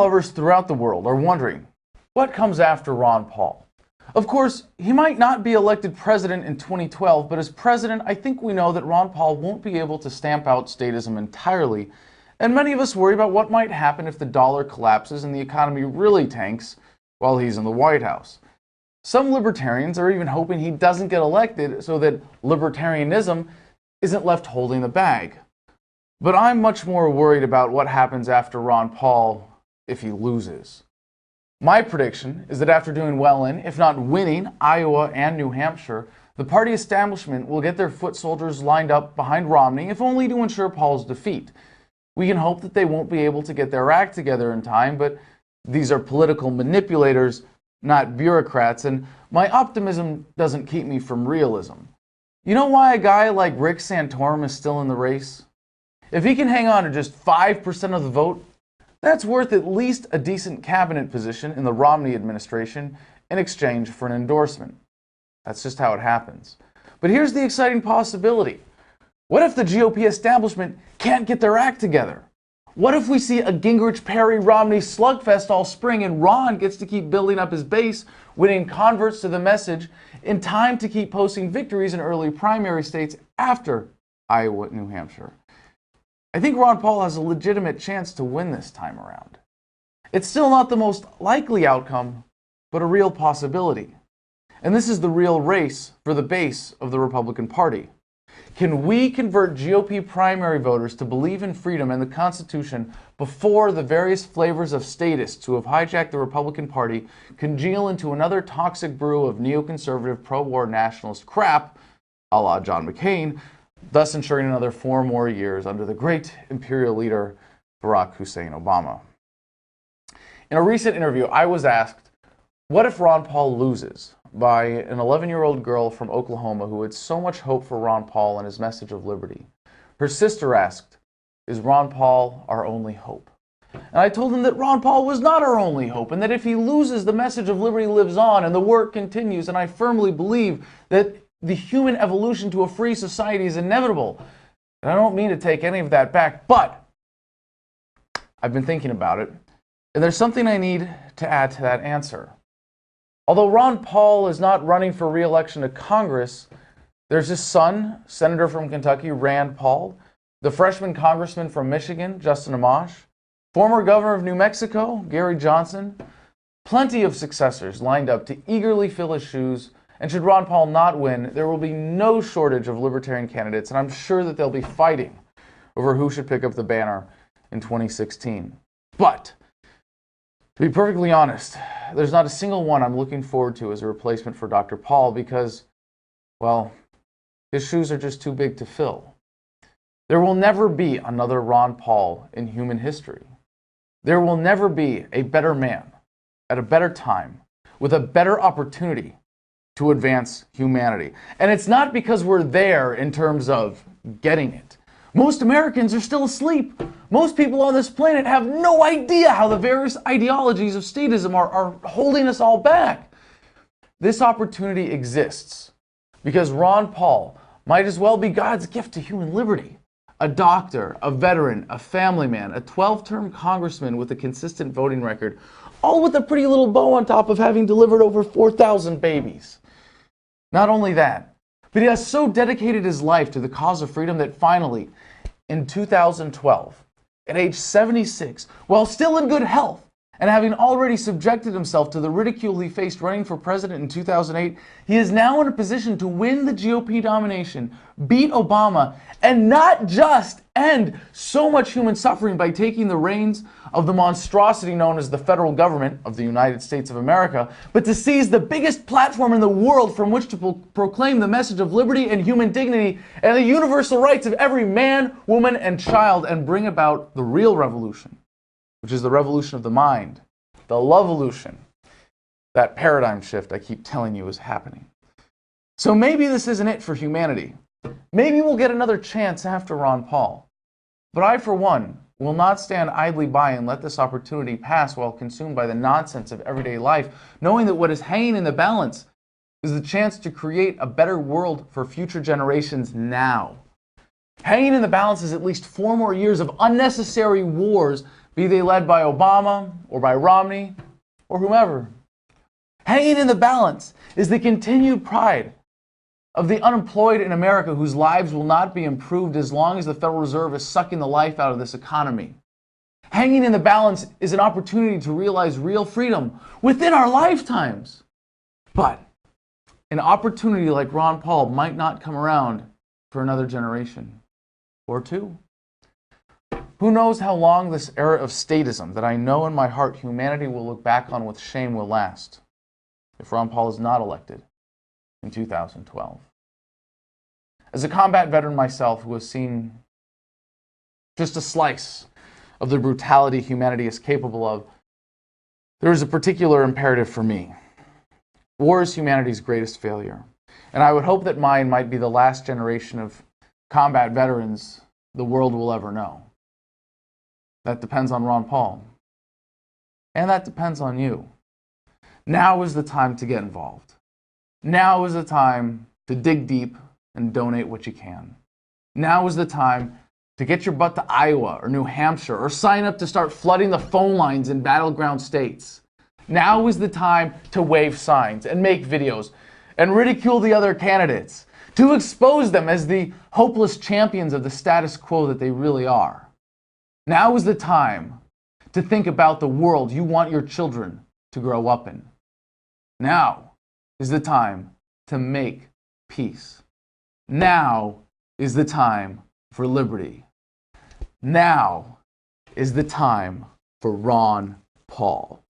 lovers throughout the world are wondering, what comes after Ron Paul? Of course, he might not be elected president in 2012, but as president, I think we know that Ron Paul won't be able to stamp out statism entirely, and many of us worry about what might happen if the dollar collapses and the economy really tanks while he's in the White House. Some libertarians are even hoping he doesn't get elected so that libertarianism isn't left holding the bag. But I'm much more worried about what happens after Ron Paul if he loses. My prediction is that after doing well in, if not winning, Iowa and New Hampshire, the party establishment will get their foot soldiers lined up behind Romney, if only to ensure Paul's defeat. We can hope that they won't be able to get their act together in time, but these are political manipulators, not bureaucrats, and my optimism doesn't keep me from realism. You know why a guy like Rick Santorum is still in the race? If he can hang on to just 5% of the vote, that's worth at least a decent cabinet position in the Romney administration in exchange for an endorsement. That's just how it happens. But here's the exciting possibility. What if the GOP establishment can't get their act together? What if we see a Gingrich-Perry-Romney slugfest all spring and Ron gets to keep building up his base, winning converts to the message in time to keep posting victories in early primary states after Iowa and New Hampshire? I think Ron Paul has a legitimate chance to win this time around. It's still not the most likely outcome, but a real possibility. And this is the real race for the base of the Republican Party. Can we convert GOP primary voters to believe in freedom and the Constitution before the various flavors of statists who have hijacked the Republican Party congeal into another toxic brew of neoconservative pro-war nationalist crap, a la John McCain, thus ensuring another 4 more years under the great imperial leader Barack Hussein Obama? In a recent interview, I was asked, what if Ron Paul loses, by an 11-year-old girl from Oklahoma who had so much hope for Ron Paul and his message of liberty. Her sister asked, is Ron Paul our only hope? And I told him that Ron Paul was not our only hope, and that if he loses, the message of liberty lives on and the work continues, and I firmly believe that the human evolution to a free society is inevitable. And I don't mean to take any of that back, but I've been thinking about it, and there's something I need to add to that answer. Although Ron Paul is not running for re-election to Congress, there's his son, Senator from Kentucky, Rand Paul, the freshman congressman from Michigan, Justin Amash, former governor of New Mexico, Gary Johnson, plenty of successors lined up to eagerly fill his shoes, and should Ron Paul not win, there will be no shortage of libertarian candidates, and I'm sure that they'll be fighting over who should pick up the banner in 2016. But to be perfectly honest, there's not a single one I'm looking forward to as a replacement for Dr. Paul because, well, his shoes are just too big to fill. There will never be another Ron Paul in human history. There will never be a better man at a better time with a better opportunity to advance humanity. And it's not because we're there in terms of getting it. Most Americans are still asleep. Most people on this planet have no idea how the various ideologies of statism are holding us all back. This opportunity exists because Ron Paul might as well be God's gift to human liberty. A doctor, a veteran, a family man, a 12-term congressman with a consistent voting record, all with a pretty little bow on top of having delivered over 4,000 babies. Not only that, but he has so dedicated his life to the cause of freedom that finally, in 2012, at age 76, while still in good health, and having already subjected himself to the ridicule he faced running for president in 2008, he is now in a position to win the GOP nomination, beat Obama, and not just end so much human suffering by taking the reins of the monstrosity known as the federal government of the United States of America, but to seize the biggest platform in the world from which to proclaim the message of liberty and human dignity and the universal rights of every man, woman, and child, and bring about the real revolution, which is the revolution of the mind, the love-evolution, that paradigm shift I keep telling you is happening. So maybe this isn't it for humanity. Maybe we'll get another chance after Ron Paul. But I, for one, will not stand idly by and let this opportunity pass while consumed by the nonsense of everyday life, knowing that what is hanging in the balance is the chance to create a better world for future generations now. Hanging in the balance is at least 4 more years of unnecessary wars be they led by Obama or by Romney or whomever. Hanging in the balance is the continued pride of the unemployed in America whose lives will not be improved as long as the Federal Reserve is sucking the life out of this economy. Hanging in the balance is an opportunity to realize real freedom within our lifetimes. But an opportunity like Ron Paul might not come around for another generation or two. Who knows how long this era of statism that I know in my heart humanity will look back on with shame will last if Ron Paul is not elected in 2012. As a combat veteran myself who has seen just a slice of the brutality humanity is capable of, there is a particular imperative for me. War is humanity's greatest failure, and I would hope that mine might be the last generation of combat veterans the world will ever know. That depends on Ron Paul, and that depends on you. Now is the time to get involved. Now is the time to dig deep and donate what you can. Now is the time to get your butt to Iowa or New Hampshire or sign up to start flooding the phone lines in battleground states. Now is the time to wave signs and make videos and ridicule the other candidates, to expose them as the hopeless champions of the status quo that they really are. Now is the time to think about the world you want your children to grow up in. Now is the time to make peace. Now is the time for liberty. Now is the time for Ron Paul.